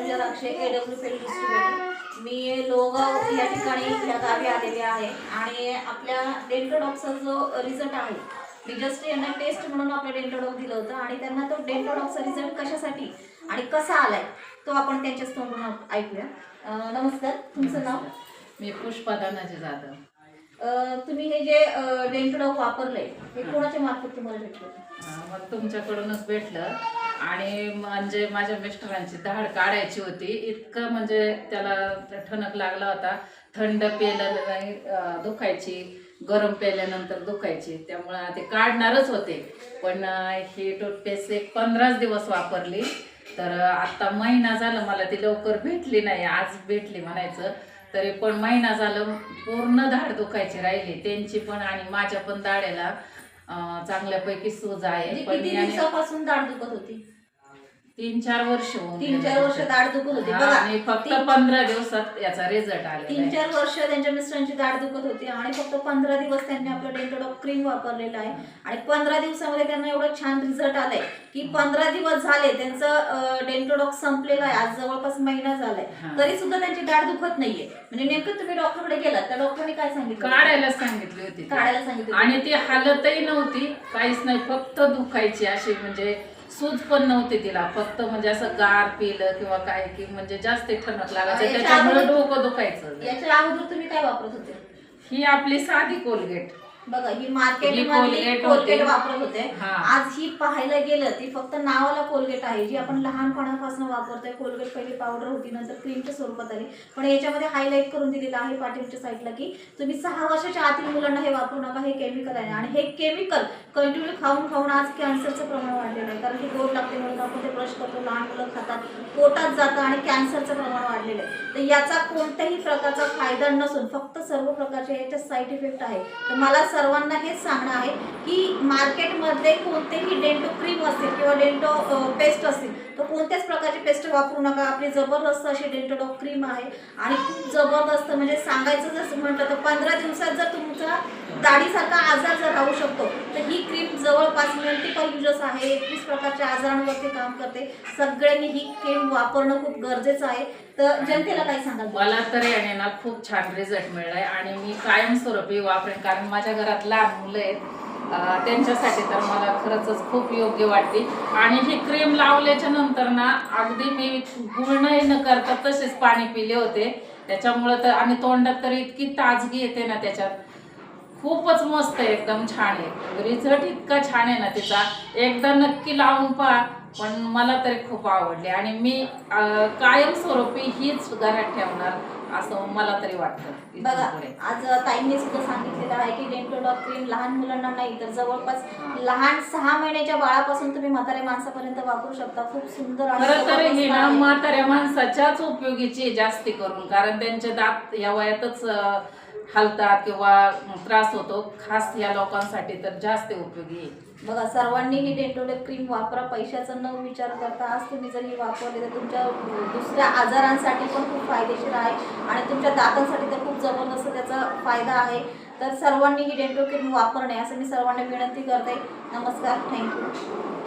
पूजा Rakshe AW paid distributor. मी लोहगाव या ठिकाणी या गावी आलेले आहे आणि आपल्या डेंटोडॉक्सचा जो रिझल्ट आहे, मी जस्ट यांना टेस्ट म्हणून आपल्या डेंटोडॉक दिलं होतं आणि त्यांना तो डेंटोडॉक्सचा रिझल्ट कशासाठी आणि कसा आलाय तो आपण त्यांच्याच तोंडून ऐकूया। नमस्कार, तुमचं नाव? मी पुष्पा धनाजी जाधव। तुम्ही हे जे डेंटोडॉक वापरले हे कोणाच्या मार्फत तुम्हाला भेटलं? मला तुमच्याकडूनच भेटलं आणि म्हणजे माझ्या मिस्टरांची दाढ काढायची होती, इतकं म्हणजे त्याला ठणक लागला होता, थंड पेलं नाही दुखायची, गरम पेल्यानंतर दुखायची, त्यामुळे ते काढणारच होते। पण ही टूथपेस्ट एक 15 दिवस वापरली तर आता महिना झाला, मला ती लवकर भेटली नाही, आज भेटली म्हणायचं, तरी पण महिना झालं पूर्ण दाढ दुखायची राहिली त्यांची पण आणि माझ्या पण दाढेला चांगल्यापैकी सूज आहे। पण किती दिवसापासून दाढ दुखत होती? 3-4 वर्ष होऊन 3-4 वर्ष दाढ दुखत होती बघा, आणि फक्त 15 दिवसात याचा रिझल्ट आला। 3-4 वर्ष त्यांच्या मिस्टरांची दाढ दुखत होती आणि फक्त 15 दिवस त्यांनी आपलं डेंटोडॉक क्रीम वापरलेलं आहे आणि 15 दिवसामध्ये त्यांना एवढं छान रिझल्ट आलाय की 15 दिवस झाले त्यांचं डेंटोडॉक संपलेलं आहे, आज जवळपास महिना झालाय तरी सुद्धा त्यांची दाढ दुखत नाहीये। म्हणजे नेमकं तुम्ही डॉक्टरकडे गेलात, त्या डॉक्टरने काय सांगितलं? काढायला सांगितली होती, काढायला सांगितलं आणि ती हालतही नव्हती, काहीच नाही, फक्त दुखायची अशी, म्हणजे सूज पण नव्हती तिला, फक्त म्हणजे असं गार पिलं किंवा काय की म्हणजे जास्त ठणक लागायचं, त्याच्यामुळे डोकं दुखायचं। याच्या अगोदर तुम्ही काय वापरत होते? ही आपली साधी कोलगेट बघा, ही मार्केटमध्ये कोलगेट वापरत होते, आज ही पाहायला गेलं ती फक्त नावाला कोलगेट आहे, जी आपण लहानपणापासून वापरतोय। कोलगेट पहिली पावडर होती, नंतर क्रीमच्या स्वरूपात आली, पण याच्यामध्ये हायलाइट करून दिलेलं आहे पाठीच्या साईडला की तुम्ही 6 वर्षाच्या आतील मुलांना हे वापरू नका, हे केमिकल आहे आणि हे केमिकल कंटिन्यू खाऊन खाऊन आज कॅन्सरचं प्रमाण वाढलेलं आहे, कारण की गोड लागते म्हणून आपण ते ब्रश करतो, लहान मुलं खातात, पोटात जातं आणि कॅन्सरचं प्रमाण वाढलेलं आहे। तर याचा कोणत्याही प्रकारचा फायदा नसून फक्त सर्व प्रकारचे याचे साईड इफेक्ट आहे। तर मला सर्वांना हेच सांगणं आहे की मार्केटमध्ये कोणतेही डेंटो क्रीम असतील किंवा डेंटो पेस्ट असतील तर कोणत्याच प्रकारची पेस्ट वापरू नका। आपली जबरदस्त अशी डेंटोडॉक क्रीम आहे आणि खूप जबरदस्त, म्हणजे सांगायचं जर म्हटलं तर 15 दिवसात जर तुमचा दाढीसारखा आजार जर राहू शकतो तर ही क्रीम जवळपास मल्टिपल युजर्स आहे, 21 प्रकारच्या आजारांवरती काम करते। सगळ्यांनी ही क्रीम वापरणं खूप गरजेचं आहे। तर जनतेला काय सांगाल? मला तर याने ना खूप छान रिझल्ट मिळालाय आणि मी कायमस्वरूपी वापरेन, कारण माझ्या घरात लहान मुलं आहेत, त्यांच्यासाठी तर मला खरंच खूप योग्य वाटते। आणि ही क्रीम लावल्याच्या नंतर ना अगदी मी गुळणही न करता तसेच पाणी पिले होते, त्याच्यामुळे तर आणि तोंडात तर इतकी ताजगी येते ना, त्याच्यात खूपच मस्त आहे, एकदम छान आहे, रिझल्ट इतका छान आहे ना तिचा, एकदा नक्की लावून पहा। पण मला तरी खूप आवडले आणि मी कायमस्वरूपी हीच घरात ठेवणार असं मला तरी वाटतं। बघा, आज ताईंनी सुद्धा सांगितलेलं आहे की डेंटोडॉक क्रीम लहान मुलांना नाही तर जवळपास लहान 6 महिन्याच्या बाळापासून तुम्ही म्हाताऱ्या माणसापर्यंत वापरू शकता। खूप सुंदर आहे। खरं तर ही ना म्हाताऱ्या माणसाच्याच उपयोगीची जास्ती करून, कारण त्यांचे दात या वयातच हलतात किंवा त्रास होतो, खास या लोकांसाठी तर जास्त उपयोगी आहे। बघा, सर्वांनी ही डेंटोडॉक क्रीम वापरा, पैशाचा न विचार करता। आज तुम्ही जर ही वापरली तर तुमच्या दुसऱ्या आजारांसाठी पण खूप फायदेशीर आहे आणि तुमच्या दातांसाठी तर खूप जबरदस्त त्याचा फायदा आहे। तर सर्वांनी ही डेंटो क्रीम वापरणे असं मी सर्वांना विनंती करते। नमस्कार, थँक्यू।